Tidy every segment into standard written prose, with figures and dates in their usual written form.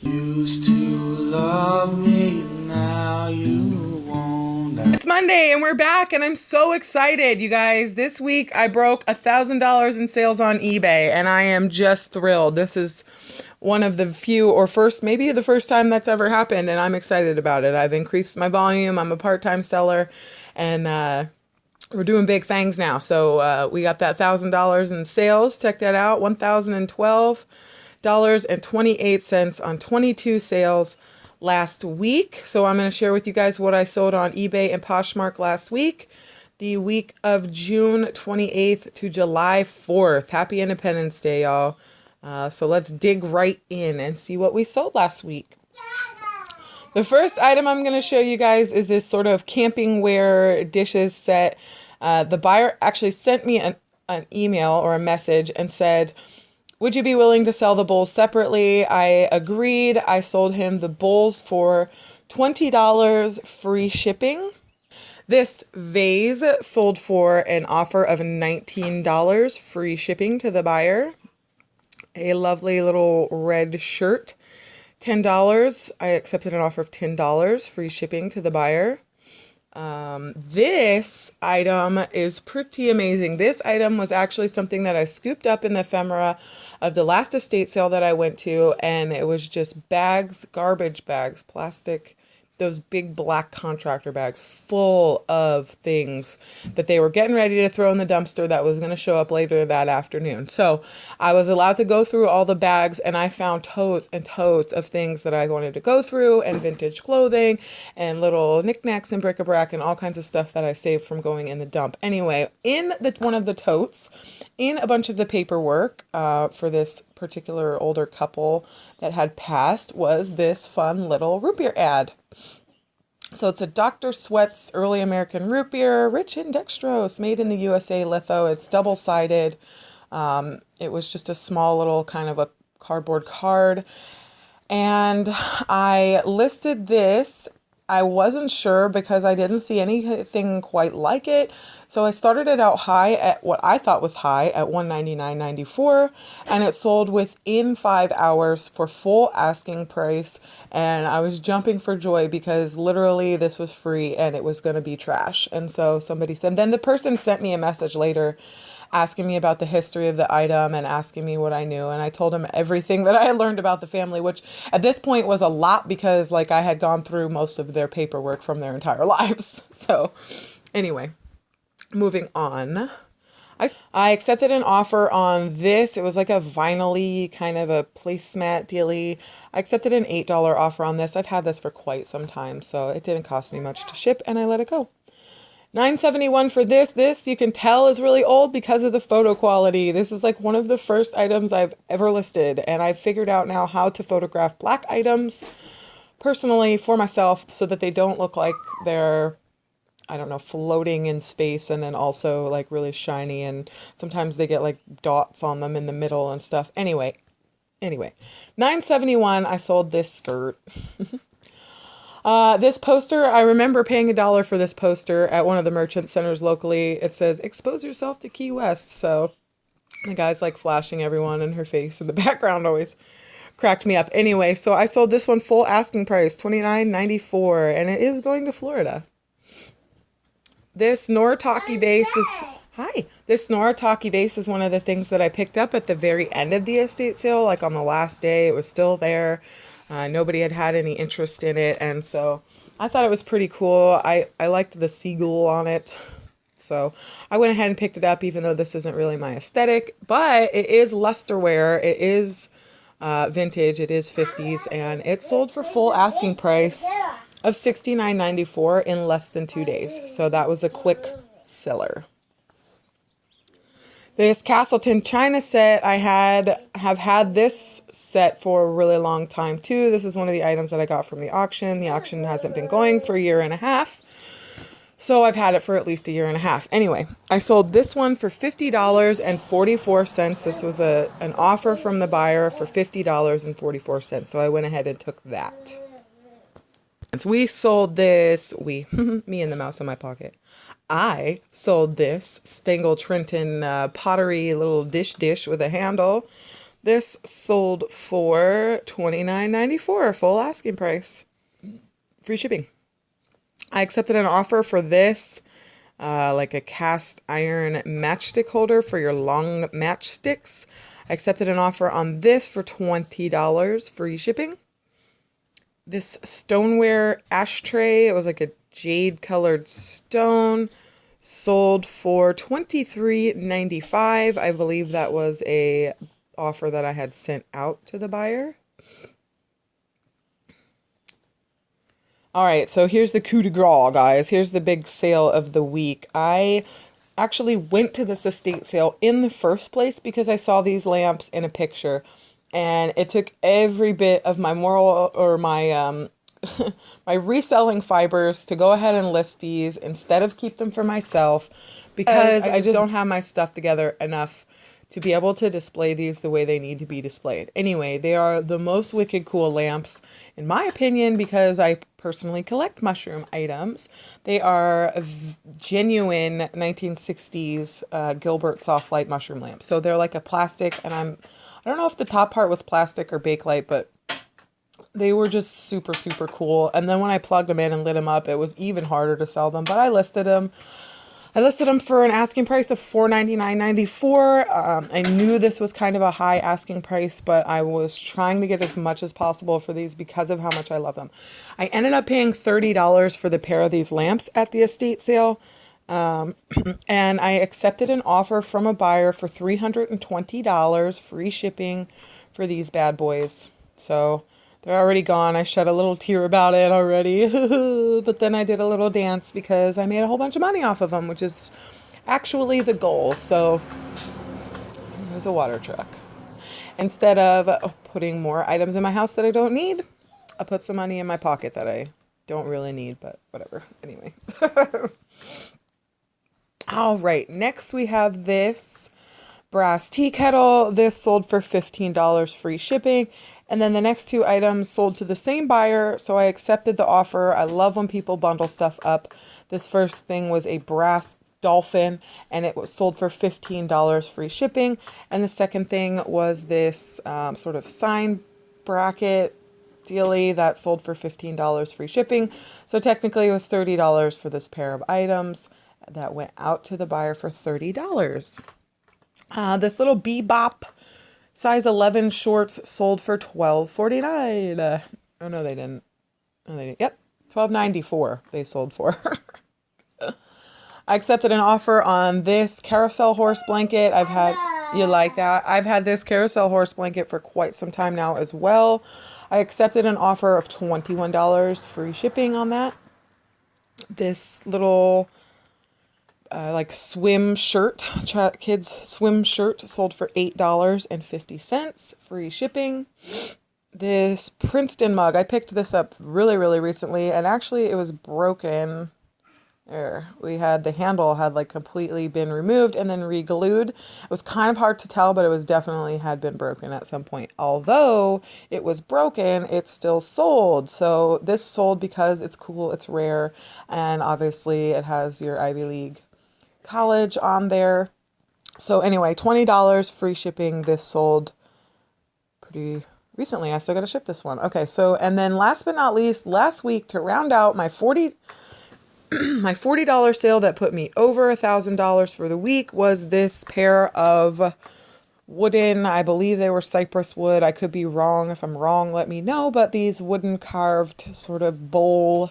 Used to love me, now you won't. It's Monday and we're back and I'm so excited, you guys. This week I broke $1,000 in sales on eBay and I am just thrilled. This is one of the few or first, maybe the first time that's ever happened, and I'm excited about it. I've increased my volume. I'm a part-time seller and we're doing big things now. So we got that $1,000 in sales. Check that out. $1,012.28 on 22 sales last week. So I'm going to share with you guys what I sold on eBay and Poshmark last week, the week of June 28th to July 4th. Happy Independence Day, y'all. So let's dig right in and see what we sold last week. The first item I'm going to show you guys is this sort of camping ware dishes set. The buyer actually sent me an email or a message and said, would you be willing to sell the bowls separately? I agreed. I sold him the bowls for $20 free shipping. This vase sold for an offer of $19 free shipping to the buyer. A lovely little red shirt, $10. I accepted an offer of $10 free shipping to the buyer. This item is pretty amazing. This item was actually something that I scooped up in the ephemera of the last estate sale that I went to, and it was just bags, garbage bags, plastic, those big black contractor bags full of things that they were getting ready to throw in the dumpster that was going to show up later that afternoon. So I was allowed to go through all the bags, and I found totes and totes of things that I wanted to go through, and vintage clothing and little knickknacks and bric-a-brac and all kinds of stuff that I saved from going in the dump. Anyway, in one of the totes, in a bunch of the paperwork for this particular older couple that had passed, was this fun little root beer ad. So it's a Dr. Sweat's Early American Root Beer, rich in dextrose, made in the USA litho. It's double-sided. It was just a small little kind of a cardboard card. And I listed this. I wasn't sure because I didn't see anything quite like it. So I started it out high at what I thought was high at $199.94, and it sold within 5 hours for full asking price. And I was jumping for joy because literally this was free and it was going to be trash. And so somebody said, then the person sent me a message later asking me about the history of the item and asking me what I knew. And I told him everything that I had learned about the family, which at this point was a lot because like I had gone through most of their paperwork from their entire lives. So anyway, moving on. I accepted an offer on this. It was like a vinyl-y kind of a placemat dealy. I accepted an $8 offer on this. I've had this for quite some time, so it didn't cost me much to ship and I let it go. $9.71 for this. This you can tell is really old because of the photo quality. This is like one of the first items I've ever listed, and I've figured out now how to photograph black items personally for myself so that they don't look like they're, I don't know, floating in space, and then also like really shiny, and sometimes they get like dots on them in the middle and stuff. Anyway, $9.71. I sold this skirt. This poster, I remember paying $1 for this poster at one of the merchant centers locally. It says, expose yourself to Key West. So the guy's like flashing everyone in her face in the background always cracked me up. Anyway, so I sold this one full asking price, $29.94, and it is going to Florida. This Noritake vase is... Hi. This Noritake vase is one of the things that I picked up at the very end of the estate sale, like on the last day. It was still there. Nobody had any interest in it, and so I thought it was pretty cool. I liked the seagull on it, so I went ahead and picked it up, even though this isn't really my aesthetic, but it is lusterware. It is vintage. It is 50s, and it sold for full asking price of $69.94 in less than 2 days, so that was a quick seller. This Castleton Chyna set, I have had this set for a really long time too. This is one of the items that I got from the auction. The auction hasn't been going for a year and a half, so I've had it for at least a year and a half. Anyway, I sold this one for $50.44. This was an offer from the buyer for $50.44, so I went ahead and took that. We sold this, me and the mouse in my pocket. I sold this Trenton Pottery little dish with a handle. This sold for $29.94, full asking price. Free shipping. I accepted an offer for this, like a cast iron matchstick holder for your long matchsticks. I accepted an offer on this for $20, free shipping. This stoneware ashtray, it was like a jade colored stone, sold for $23.95. I believe that was a offer that I had sent out to the buyer. All right, so here's the coup de grace, guys. Here's the big sale of the week. I actually went to this estate sale in the first place because I saw these lamps in a picture, and it took every bit of my moral or my my reselling fibers to go ahead and list these instead of keep them for myself, because I just don't have my stuff together enough to be able to display these the way they need to be displayed. Anyway, they are the most wicked cool lamps, in my opinion, because I personally collect mushroom items. They are genuine 1960s Gilbert soft light mushroom lamps. So they're like a plastic, and I don't know if the top part was plastic or bakelite, but they were just super, super cool. And then when I plugged them in and lit them up, it was even harder to sell them, but I listed them. I listed them for an asking price of $499.94. I knew this was kind of a high asking price, but I was trying to get as much as possible for these because of how much I love them. I ended up paying $30 for the pair of these lamps at the estate sale. And I accepted an offer from a buyer for $320 free shipping for these bad boys. So they're already gone. I shed a little tear about it already. But then I did a little dance because I made a whole bunch of money off of them, which is actually the goal. So here's a water truck. Instead of putting more items in my house that I don't need, I put some money in my pocket that I don't really need, but whatever. Anyway. All right. Next we have this brass tea kettle. This sold for $15 free shipping. And then the next two items sold to the same buyer, so I accepted the offer. I love when people bundle stuff up. This first thing was a brass Dolphin, and it was sold for $15 free shipping. And the second thing was this sort of sign bracket dealie that sold for $15 free shipping. So technically it was $30 for this pair of items that went out to the buyer for $30. This little Bebop size 11 shorts sold for $12.49. Oh, no, they didn't. Oh, they didn't. Yep, $12.94 they sold for. I accepted an offer on this carousel horse blanket. You like that? I've had this carousel horse blanket for quite some time now as well. I accepted an offer of $21 free shipping on that. This little like swim shirt, kids swim shirt, sold for $8.50 free shipping. This Princeton mug, I picked this up really, really recently, and actually it was broken. There, the handle had like completely been removed and then re-glued. It was kind of hard to tell, but it was definitely had been broken at some point. Although it was broken, it still sold. So this sold because it's cool, it's rare, and obviously it has your Ivy League college on there. So anyway, $20 free shipping. This sold pretty recently. I still got to ship this one. Okay, so and then last but not least, last week to round out my $40 sale that put me over $1,000 for the week was this pair of wooden, I believe they were cypress wood. I could be wrong. If I'm wrong, let me know. But these wooden carved sort of bowl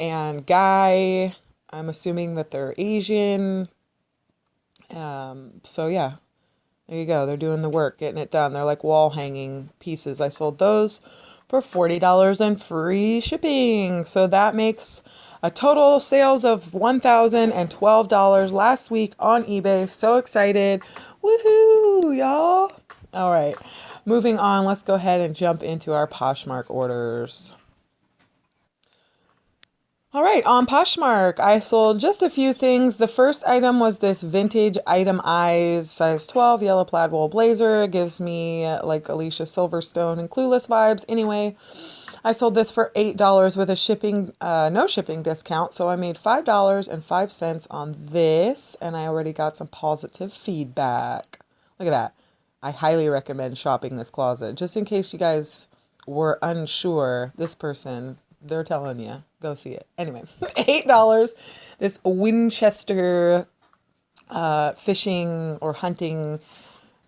and guy. I'm assuming that they're Asian. So yeah, there you go. They're doing the work, getting it done. They're like wall hanging pieces. I sold those for $40 and free shipping. So that makes a total sales of $1,012 last week on eBay. So excited. Woohoo, y'all. All right, moving on. Let's go ahead and jump into our Poshmark orders. All right, on Poshmark, I sold just a few things. The first item was this vintage Item Eyes size 12 yellow plaid wool blazer. It gives me like Alicia Silverstone and Clueless vibes. Anyway, I sold this for $8 with a no shipping discount. So I made $5.05 on this, and I already got some positive feedback. Look at that. I highly recommend shopping this closet. Just in case you guys were unsure, this person, they're telling you, go see it. Anyway, $8. This Winchester fishing or hunting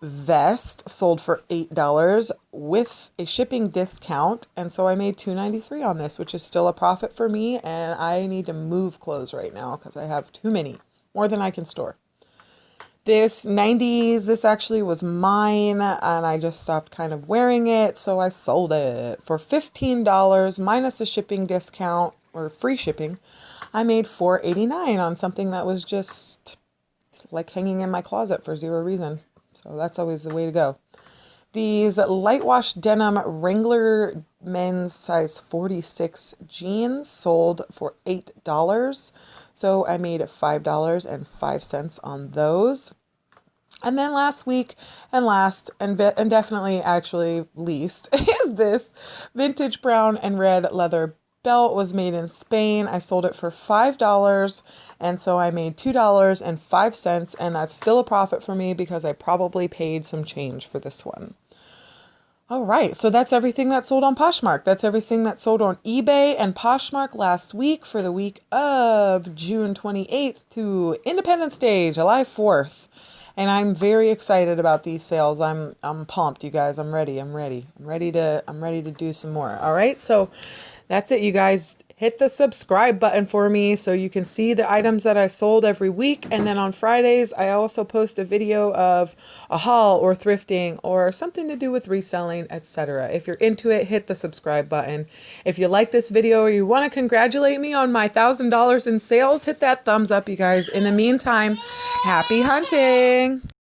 vest sold for $8 with a shipping discount, and so I made $2.93 on this, which is still a profit for me. And I need to move clothes right now because I have too many, more than I can store. This 90s, this actually was mine, and I just stopped kind of wearing it, so I sold it for $15 minus a shipping discount or free shipping. I made $4.89 on something that was just like hanging in my closet for zero reason. So that's always the way to go. These light wash denim Wrangler men's size 46 jeans sold for $8. So I made $5.05 on those. And then last week and last and definitely actually least is this vintage brown and red leather belt. Was made in Spain. I sold it for $5, and so I made $2.05, and that's still a profit for me because I probably paid some change for this one. All right, so that's everything that sold on Poshmark. That's everything that sold on eBay and Poshmark last week for the week of June 28th to Independence Day, July 4th. And I'm very excited about these sales. I'm pumped, you guys. I'm ready. I'm ready to do some more. All right, so that's it, you guys. Hit the subscribe button for me so you can see the items that I sold every week. And then on Fridays, I also post a video of a haul or thrifting or something to do with reselling, etc. If you're into it, hit the subscribe button. If you like this video or you want to congratulate me on my $1,000 in sales, hit that thumbs up, you guys. In the meantime, happy hunting.